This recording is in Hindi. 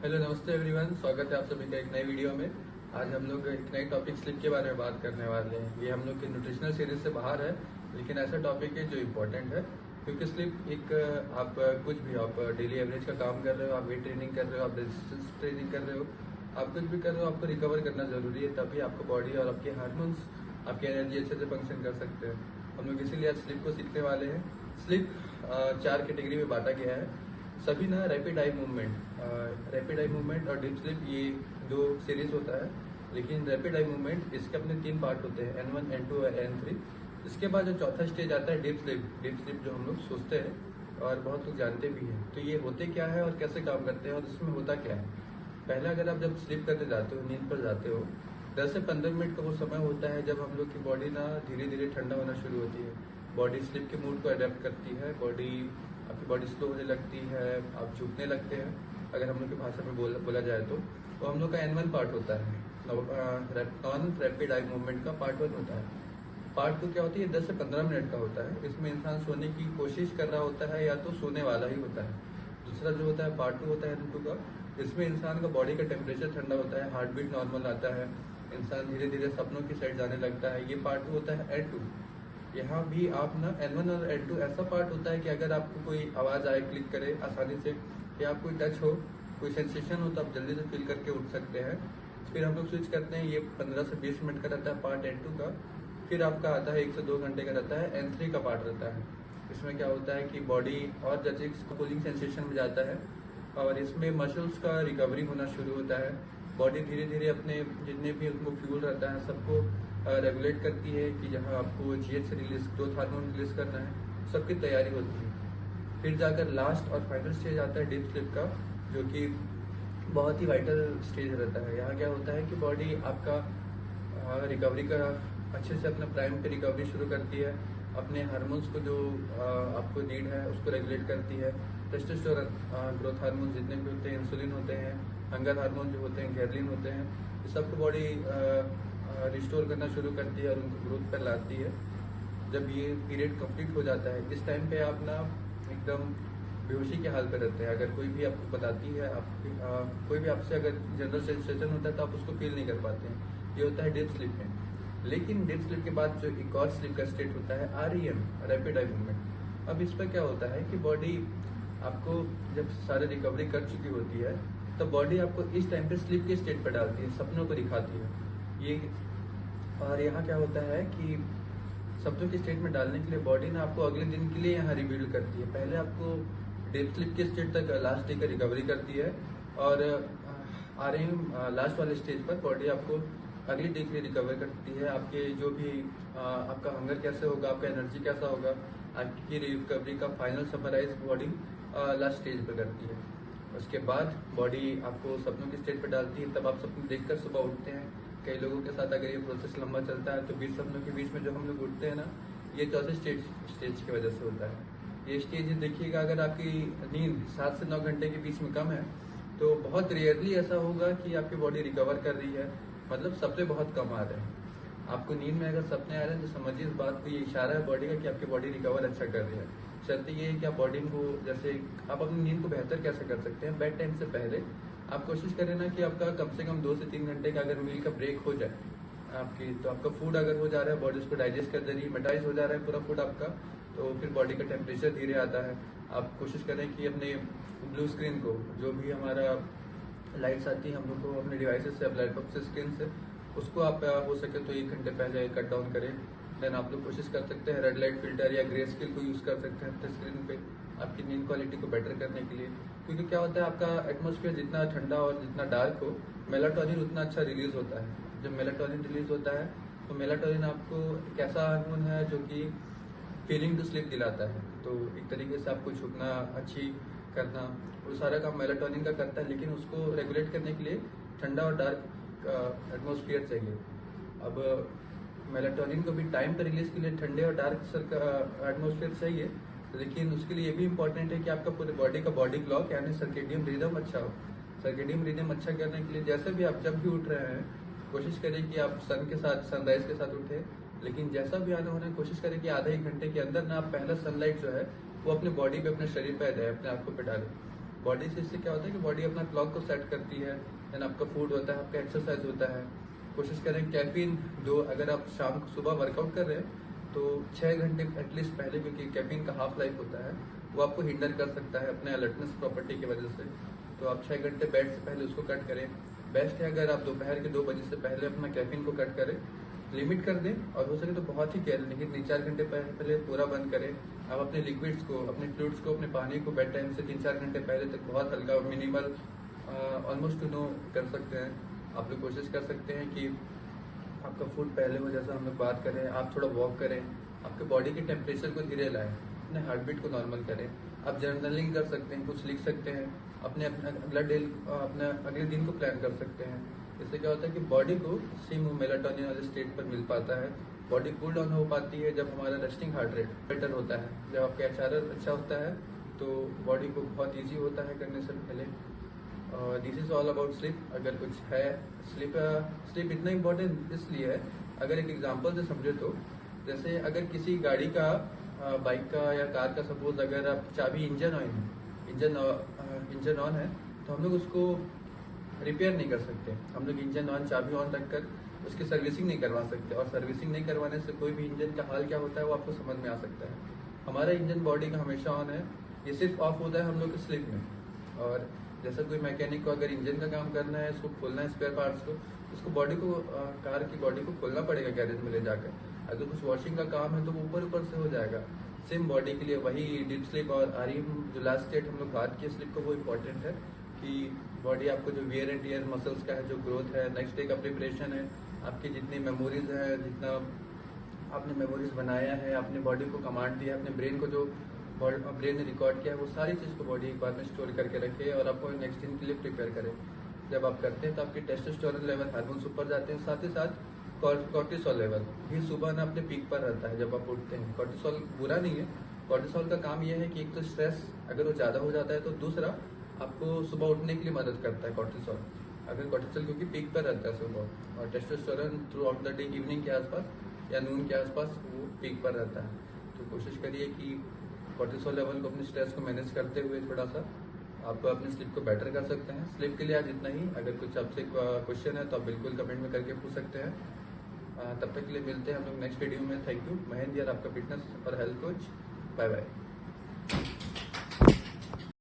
हेलो, नमस्ते एवरीवन। स्वागत है आप सभी का एक नई वीडियो में। आज हम लोग एक नई टॉपिक स्लिप के बारे में बात करने वाले हैं। ये हम लोग की न्यूट्रिशनल सीरीज से बाहर है, लेकिन ऐसा टॉपिक है जो इम्पोर्टेंट है, क्योंकि स्लिप एक आप कुछ भी आप डेली एवरेज का काम कर रहे हो, आप वेट ट्रेनिंग कर रहे हो, आप रेजिस्टेंस ट्रेनिंग कर रहे हो, आप कुछ भी कर रहे हो, आपको रिकवर करना जरूरी है, तभी आपका बॉडी और आपके हार्मोन्स, आपकी एनर्जी अच्छे से फंक्शन कर सकते हैं। हम लोग इसीलिए आज स्लिप को सीखने वाले हैं। स्लिप 4 कैटेगरी में बांटा गया है सभी ना। रैपिड आई मूवमेंट और डीप स्लिप, ये 2 सीरीज होता है। लेकिन रैपिड आई मूवमेंट, इसके अपने 3 पार्ट होते हैं, N1, N2 और N3। इसके बाद जो चौथा स्टेज आता है डीप स्लिप जो हम लोग सोचते हैं और बहुत लोग जानते भी हैं। तो ये होते क्या है और कैसे काम करते हैं और इसमें होता क्या है। पहले अगर आप जब स्लिप करने जाते हो, नींद पर जाते हो, 10 से 15 मिनट का वो समय होता है जब हम लोग की बॉडी ना धीरे धीरे ठंडा होना शुरू होती है। बॉडी स्लिप के मूड को अडेप्ट करती है, आपकी बॉडी स्लो होने लगती है, आप झुकने लगते हैं। अगर हम लोग की भाषा में बोला जाए तो हम लोग का N1 पार्ट होता है, नॉन रैपिड आई मूवमेंट का पार्ट 1 होता है। पार्ट 2 क्या होती है, 10 से 15 मिनट का होता है। इसमें इंसान सोने की कोशिश कर रहा होता है या तो सोने वाला ही होता है। दूसरा जो होता है पार्ट 2 होता है N2 का। इसमें इंसान का बॉडी का टेम्परेचर ठंडा होता है, हार्ट बीट नॉर्मल आता है, इंसान धीरे धीरे सपनों की साइड जाने लगता है। ये पार्ट 2 होता है N2। यहाँ भी आप ना N1 और N2 ऐसा पार्ट होता है कि अगर आपको कोई आवाज़ आए, क्लिक करे आसानी से, या आप कोई टच हो, कोई सेंसेशन हो, तो आप जल्दी से फील करके उठ सकते हैं। फिर हम लोग स्विच करते हैं, ये 15 से 20 मिनट का रहता है पार्ट N2 का। फिर आपका आता है 1 से 2 घंटे का रहता है N3 का पार्ट रहता है। इसमें क्या होता है कि बॉडी और जैसे कूलिंग सेंसेशन में जाता है और इसमें मसल्स का रिकवरी होना शुरू होता है। बॉडी धीरे धीरे अपने जितने भी उनको फ्यूल रहता है सबको रेगुलेट करती है कि जहाँ आपको GH release, growth hormone release करना है, सबकी तैयारी होती है। फिर जाकर लास्ट और फाइनल स्टेज आता है डीप स्लिप का, जो कि बहुत ही वाइटल स्टेज रहता है। यहाँ क्या होता है कि बॉडी आपका रिकवरी का अच्छे से अपने प्राइम पे रिकवरी शुरू करती है, अपने हार्मोन्स को जो आपको नीड है उसको रेगुलेट करती है। टेस्टोस्टेरोन, ग्रोथ हार्मोन जितने भी होते हैं, इंसुलिन होते हैं, हंगर हार्मोन जो होते हैं, घैरलिन होते हैं, ये सबको बॉडी रिस्टोर करना शुरू करती है और उनको ग्रोथ पर लाती है। जब ये पीरियड कंप्लीट हो जाता है, इस टाइम पे आप ना एकदम बेहोशी के हाल पे रहते हैं। अगर कोई भी आपको बताती है, कोई भी आपसे अगर जनरल सेंसेशन होता है तो आप उसको फील नहीं कर पाते हैं। ये होता है डीप स्लिप में। लेकिन डीप स्लिप के बाद जो एक और स्लिप का स्टेट होता है REM, रैपिड आई मूवमेंट। अब इस पर क्या होता है कि बॉडी आपको जब सारे रिकवरी कर चुकी होती है, तो बॉडी आपको इस टाइम पे स्लिप के स्टेट पर डालती है, सपनों को दिखाती है ये। और यहाँ क्या होता है कि सपनों के स्टेट में डालने के लिए बॉडी ना आपको अगले दिन के लिए यहाँ रिबिल्ड करती है। पहले आपको डीप स्लिप के स्टेट तक लास्ट डे का रिकवरी करती है और REM लास्ट वाले स्टेज पर बॉडी आपको अगले डे के लिए रिकवर करती है। आपके जो भी आपका हंगर कैसे होगा, आपका एनर्जी कैसा होगा, आपकी रिकवरी का final summarize body last stage पर करती है। उसके बाद बॉडी आपको सपनों की स्टेट पर डालती है, तब आप सपने देखकर सुबह उठते हैं। कई लोगों के साथ अगर ये प्रोसेस लंबा चलता है तो 20 सपनों के बीच में जो हम लोग उठते हैं ना, ये चौथे स्टेज की वजह से होता है। ये स्टेज देखिएगा, अगर आपकी नींद 7 से 9 घंटे के बीच में कम है तो बहुत रेयरली ऐसा होगा कि आपकी बॉडी रिकवर कर रही है, मतलब सपने बहुत कम आ रहे हैं। आपको नींद में अगर सपने आ रहे हैं तो समझिए इस बात को, ये इशारा है बॉडी का कि आपकी बॉडी रिकवर अच्छा कर रही है। शर्त ये है कि आप बॉडी को, जैसे आप अपनी नींद को बेहतर कैसे कर सकते हैं, बेड टाइम से पहले आप कोशिश करें ना कि आपका कम से कम 2 से 3 घंटे का अगर मील का ब्रेक हो जाए आपकी, तो आपका फूड अगर हो जा रहा है, बॉडी उसको डाइजेस्ट कर दे रही है, मेटाइज हो जा रहा है पूरा फूड आपका, तो फिर बॉडी का टेम्परेचर धीरे आता है। आप कोशिश करें कि अपने ब्लू स्क्रीन को, जो भी हमारा लाइट्स आती है हम लोग को अपने डिवाइसेस से, लैपटॉप से, स्क्रीन से, उसको आप हो सके तो 1 घंटे पहले कट डाउन करें। देन आप लोग कोशिश कर सकते हैं रेड लाइट फिल्टर या ग्रे स्केल को यूज़ कर सकते हैं अपने स्क्रीन पे आपकी नींद क्वालिटी को बेटर करने के लिए। क्योंकि क्या होता है, आपका एटमॉस्फेयर जितना ठंडा और जितना डार्क हो, मेलाटोनिन उतना अच्छा रिलीज होता है। जब मेलाटोनिन रिलीज होता है तो मेलाटोनिन आपको एक ऐसा हार्मोन है जो कि फीलिंग टू स्लीप दिलाता है। तो एक तरीके से आपको झुकना, अच्छी करना, वो सारा काम मेलाटोनिन का करता है। लेकिन उसको रेगुलेट करने के लिए ठंडा और डार्क एटमॉस्फेयर चाहिए। अब मेलाटोनिन को भी टाइम पर रिलीज के लिए ठंडे और डार्क एटमॉस्फेयर चाहिए, लेकिन उसके लिए ये भी इम्पोर्टेंट है कि आपका पूरे बॉडी का बॉडी क्लॉक यानी सर्केडियन रिदम अच्छा हो। सर्केडियन रिदम अच्छा करने के लिए जैसे भी आप जब भी उठ रहे हैं, कोशिश करें कि आप सनराइज के साथ उठें। लेकिन जैसा भी आना होना है, कोशिश करें कि आधे 1 घंटे के अंदर ना आप पहला सनलाइट जो है वो अपने बॉडी पे, अपने शरीर पे जाए, अपने आंखों पे डालें। बॉडी से इससे क्या होता है कि बॉडी अपना क्लॉक को सेट करती है, देन आपका फूड होता है, आपका एक्सरसाइज होता है। कोशिश करें कैफीन दो, अगर आप शाम को सुबह वर्कआउट कर रहे हैं तो 6 घंटे एटलीस्ट पहले, क्योंकि कैफीन का हाफ लाइफ होता है, वो आपको हिंडर कर सकता है अपने अलर्टनेस प्रॉपर्टी की वजह से। तो आप 6 घंटे बेड से पहले उसको कट करें। बेस्ट है अगर आप दोपहर के 2 बजे से पहले अपना कैफीन को कट करें, लिमिट कर दें, और हो सके तो बहुत ही केयर, लेकिन 3-4 घंटे पहले पूरा बंद करें। आप अपने लिक्विड्स को, अपने फ्लूइड्स को, अपने पानी को बेड टाइम से 3-4 घंटे पहले तक बहुत हल्का और मिनिमल ऑलमोस्ट टू नो कर सकते हैं। आप लोग कोशिश कर सकते हैं कि आपका फूड पहले हो, जैसा हम लोग बात करें, आप थोड़ा वॉक करें, आपके बॉडी के टेम्परेचर को धीरे लाएं, अपने हार्ट बीट को नॉर्मल करें। आप जर्नलिंग कर सकते हैं, कुछ लिख सकते हैं, अपने अपने अगले दिन को प्लान कर सकते हैं। इससे क्या होता है कि बॉडी को सेम मेलाटोनिन वाले स्टेट पर मिल पाता है, बॉडी कूल डाउन हो पाती है जब हमारा रेस्टिंग हार्ट रेट बेटर होता है। जब आपका HRR अच्छा होता है तो बॉडी को बहुत ईजी होता है करने से पहले। This is all about sleep. अगर कुछ है, स्लीप इतना इम्पोर्टेंट इसलिए है, अगर एक एग्जांपल से समझे तो, जैसे अगर किसी गाड़ी का, बाइक का या कार का, सपोज अगर आप चाबी इंजन ऑन है तो हम लोग उसको रिपेयर नहीं कर सकते। हम लोग इंजन ऑन, चाबी ऑन रखकर उसकी सर्विसिंग नहीं करवा सकते, और सर्विसिंग नहीं करवाने से कोई भी इंजन का हाल क्या होता है वो आपको समझ में आ सकता है। हमारा इंजन बॉडी का हमेशा ऑन है, ये सिर्फ ऑफ होता है हम लोग के स्लीप में। और जैसा कोई मैकेनिक को अगर इंजन का काम करना है, इसको खोलना है स्पेयर पार्ट्स को, उसको बॉडी को, कार की बॉडी को खोलना पड़ेगा गैरेज में ले जाकर। अगर कुछ वॉशिंग का काम है तो वो ऊपर से हो जाएगा। सेम बॉडी के लिए वही डीप स्लीप और REM जो लास्ट स्टेट हम लोग बात की स्लीप को, वो इम्पोर्टेंट है कि बॉडी आपको जो वियर एंड टियर मसल्स का है, जो ग्रोथ है, नेक्स्ट डे का प्रिपरेशन है, आपकी जितनी मेमोरीज है, जितना आपने मेमोरीज बनाया है, अपने बॉडी को कमांड दिया, अपने ब्रेन को जो ब्रेन ने रिकॉर्ड किया है, वो सारी चीज़ को बॉडी एक बार में स्टोर करके रखे और आपको नेक्स्ट दिन के लिए प्रिपेयर करे। जब आप करते हैं तो आपके टेस्टोस्टेरोन लेवल, हार्मोन्स ऊपर जाते हैं, साथ ही साथ कॉर्टिसोल लेवल भी सुबह ना अपने पीक पर रहता है जब आप उठते हैं। कॉर्टिसोल बुरा नहीं है, कॉर्टिसोल का काम यह है कि एक तो स्ट्रेस अगर वो ज़्यादा हो जाता है, तो दूसरा आपको सुबह उठने के लिए मदद करता है कॉर्टिसोल। अगर कॉर्टिसोल क्योंकि पीक पर रहता है सुबह, और testosterone through out the day, evening के आसपास या नून के आसपास वो पीक पर रहता है। तो कोशिश करिए कि कॉर्टिसोल लेवल को, अपने स्ट्रेस को मैनेज करते हुए थोड़ा सा आप अपनी स्लीप को बेटर कर सकते हैं। स्लीप के लिए आज इतना ही। अगर कुछ आपसे क्वेश्चन है तो आप बिल्कुल कमेंट में करके पूछ सकते हैं। तब तक के लिए मिलते हैं हम लोग नेक्स्ट वीडियो में। Thank you. महेंद्र यार, आपका फिटनेस और हेल्थ कोच। Bye bye.